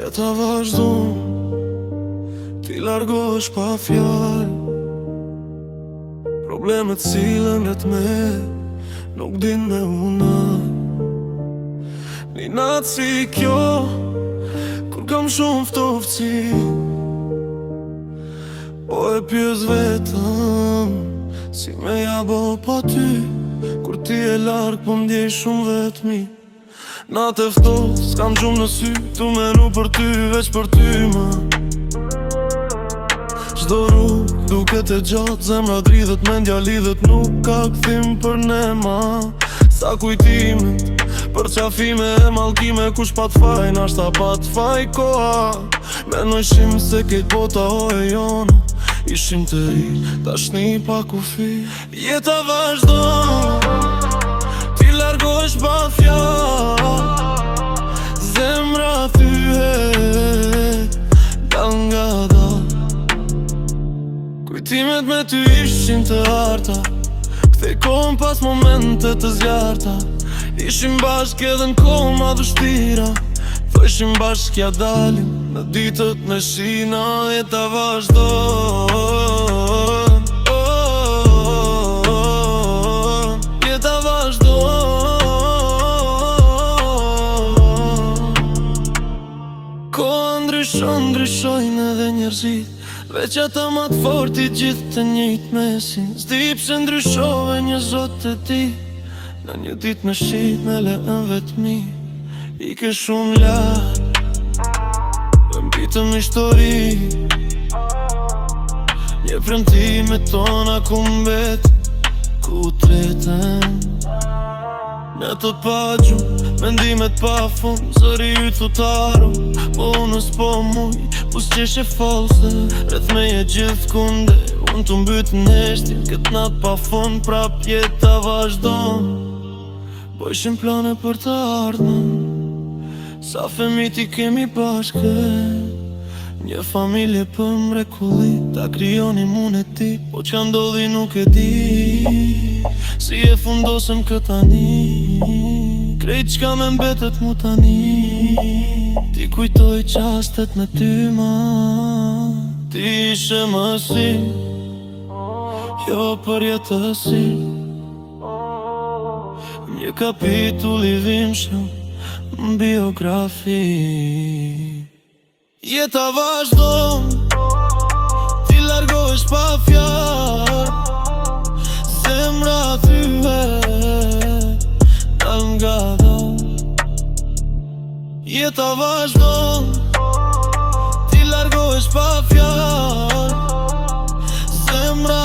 Jeta vazhdon, ti largohesh pa fjallë. Problemet cilën let me, nuk din me unaj. Një natë si kjo, kur kam shumë ftofësi, po e pyes vetëm, si me ja bo pa ty. Kur ti e larg, po m'ndjej shumë vetmi. Natë e ftoft, s'kam gjumë në sy, tu menu për ty, veç për ty ma. Çdo rrug duket e gjatë, zemra dridhet, mendja lidhet, nuk ka kthim për ne ma. Sa kujtimet, për qafime e mallkime, kush pa t'faj, nashta pa t'faj koha. Menojshim se kejt bota o e jona, ishim të ri, tashni pa kufi. Jeta vazhdon, ti largohesh pa fjallë. Zemra thyhet, dal nga dal. Kujtimet me ty ishin të harta, kthej kohën pas momente të zjarta. Ishim bashk edhe n'kohë ma dështira, thojshim bashk ja dalim në ditët me shina. Jeta vazhdon, jeta vazhdon. Koha ndryshon, ndryshojnë edhe njerëzit, veç ata ma t'fortit gjithë të njëjtë mesin. S'di pse ndryshove një zot e ti, në një dit me shit me leën vetmi. I ke shumë lartë, dhe mbitëm histori, një premtime tona ku mbet, ku tretën. Në të pa gjumë, mendimet pa fund, zëri ju t'utaru, po unë s'po muj, po s'qeshe false. Rreth me je gjithë kunde, unë të mbyt n'eshtin, këtë natë pa fund, prap jeta vazhdon. Bojshim plane për të ardhmen, sa femiti kemi bashkë, një familje për mrekulli, ta kryonim unë e ti, po që ndodhi nuk e di. Si e fundosëm këtani, krejt qka me mbetet mu tani. Ti kujtoj qastet me ty ma, ti ishe më si, jo për jetësi. Një kapitull i vimshëm m'biografi. Jeta vazhdon, ti largohesh pa fjallë. Zemra thyhet, dal nga dal. Jeta vazhdon, ti largohesh pa fjallë. Zemra